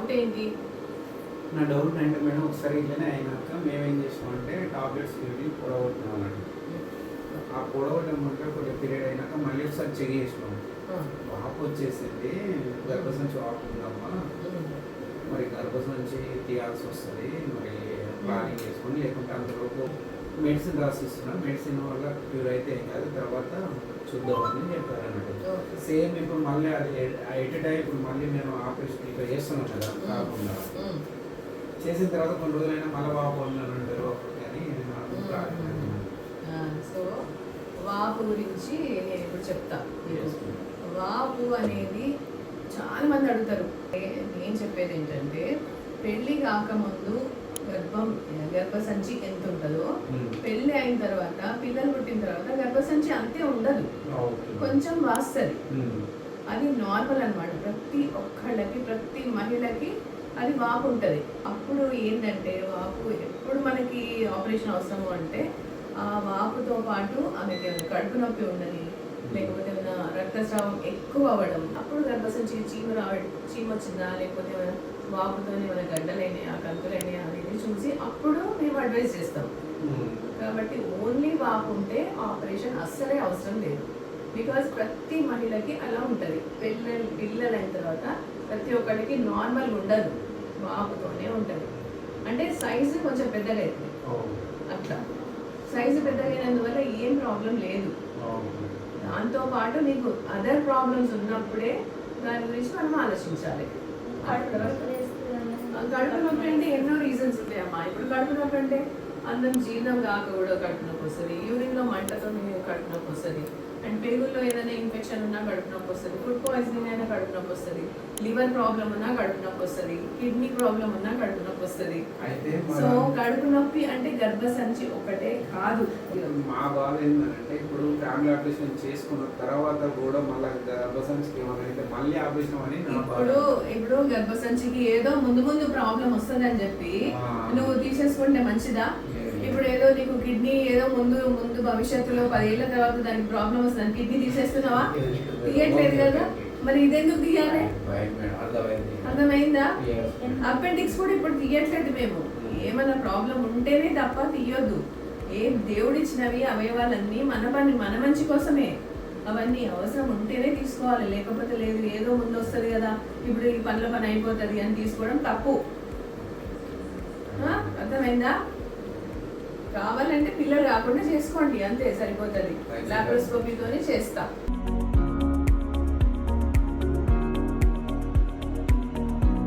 Doubt ఏంటి? నా doubt అంటే మేడం ఒకసారి ఇట్లనే అయినాక మేమేం చేసామంటే టాబ్లెట్స్ పొడగొట్టినాం అన్నట్టు. ఆ పొడగొట్టడం అంటే కొద్దిగా పీరియడ్ అయినాక మళ్ళీ ఒకసారి చెక్ చేసినాం. వాపు వచ్చేసింది, గర్భసంచి వాపు ఉందమ్మా, మరి గర్భసంచి తీయాల్సి వస్తుంది, మరి ప్లానింగ్ చేసుకొని, లేకుంటే అంతలోపు మెడిసిన్ రాసిస్తున్నాం, మెడిసిన్ వల్ల క్యూర్ అయితే ఏం కాదు, తర్వాత చూద్దామని చెప్పారు అన్నట్టు. సేమ్ ఇప్పుడు మళ్ళీ అది ఎట్ టైం ఇప్పుడు మళ్ళీ మేము ఆపరేషన్ ఇక్కడ చేస్తున్నాం కదా కాకుండా, చేసిన తర్వాత కొన్ని రోజులైనా మళ్ళీ వాపు అంటారు అని సో వాపు గురించి నేను ఇప్పుడు చెప్తా. వాపు అనేది చాలా మంది అడుగుతారు. నేను చెప్పేది ఏంటంటే పెళ్ళి కాకముందు గర్భసంచి ఎంత ఉంటుందో, పెళ్ళి అయిన తర్వాత పిల్లలు పుట్టిన తర్వాత గర్భసంచి అంతే ఉండదు, కొంచెం వాస్తుంది. అది నార్మల్ అనమాట. ప్రతి ఒక్కళ్ళకి, ప్రతి మహిళకి అది వాపు ఉంటుంది. అప్పుడు ఏంటంటే వాపు ఎప్పుడు మనకి ఆపరేషన్ అవసరము అంటే ఆ వాపుతో పాటు ఆమెకి కడుపు నొప్పి ఉండని, లేకపోతే రక్తస్రావం ఎక్కువ అవ్వడం, అప్పుడు గర్భసంచి చీమ వచ్చిందా, లేకపోతే వాపుతోనే మన గడ్డలైనాయా, కంకులైనాయా అనేది చూసి అప్పుడు మేము అడ్వైజ్ చేస్తాం. కాబట్టి ఓన్లీ వాపు ఉంటే ఆపరేషన్ అస్సలే అవసరం లేదు. బికాజ్ ప్రతి మహిళకి అలా ఉంటుంది. పిల్లలైన తర్వాత ప్రతి ఒక్కరికి నార్మల్ ఉండదు, వాపుతోనే ఉంటుంది. అంటే సైజు కొంచెం పెద్దగా అవుతుంది. అట్లా సైజు పెద్దగా అయినందువల్ల ఏం ప్రాబ్లం లేదు. దాంతోపాటు నీకు అదర్ ప్రాబ్లమ్స్ ఉన్నప్పుడే దాని గురించి మనం ఆలోచించాలి. కడుపు నొప్పి అంటే ఎన్నో రీజన్స్ ఉంటాయమ్మా. ఇప్పుడు కడుపు నొప్పి అంటే అన్నం జీర్ణం కాక కూడా కడుపు నొప్పి వస్తుంది, యూరిన్లో మంటతో కడుపు నొప్పి వస్తుంది, అండ్ పేగుల్లో ఏదైనా ఇన్ఫెక్షన్ ఉన్నా కడుపు నొప్పి వస్తుంది, ఫుడ్ పాయిజనింగ్ అయినా కడుపు నొప్పి వస్తుంది, లివర్ ప్రాబ్లం ఉన్నా కడుపు నొప్పి వస్తుంది, కిడ్నీ ప్రాబ్లం ఉన్నా కడుపు నొప్పి వస్తుంది. సో కడుపు నొప్పి అంటే గర్భసంచి ఒకటే కాదు. మా బాధ ఏంటంటే ఇప్పుడు ఫ్యామిలీ ఆపరేషన్ చేసుకున్న తర్వాత కూడా మళ్ళీ గర్భసంచికి ఏమైనా మళ్ళీ ఆపరేషన్ అని ఇప్పుడు గర్భసంచికి ఏదో ముందు ప్రాబ్లం వస్తుందని చెప్పి నువ్వు తీసేసుకుంటే మంచిదా? ఇప్పుడు ఏదో నీకు కిడ్నీ ఏదో ముందు భవిష్యత్తులో 10 ఏళ్ల తర్వాత దానికి ప్రాబ్లం వస్తుంది, కిడ్నీ తీసేస్తున్నావా? తీయట్లేదు కదా, మరి ఇదెందుకు తీయాలి? అర్థమైందా? అపెండిక్స్ కూడా ఇప్పుడు తీయట్లేదు మేము. ఏమైనా ప్రాబ్లం ఉంటేనే తప్ప తీయొద్దు. దేవుడిచ్చినవి అవయవాలన్నీ మన మంచి కోసమే. అవన్నీ అవసరం ఉంటేనే తీసుకోవాలి, లేకపోతే లేదు. ఏదో ముందు వస్తుంది కదా, ఇప్పుడు ఈ పనుల పని అయిపోతుంది అని తీసుకోవడం తప్పు. అర్థమైందా? కావాలంటే పిల్లలు కాకుండా చేసుకోండి, అంతే సరిపోతుంది. లాప్రోస్కోపీతోనే చేస్తా.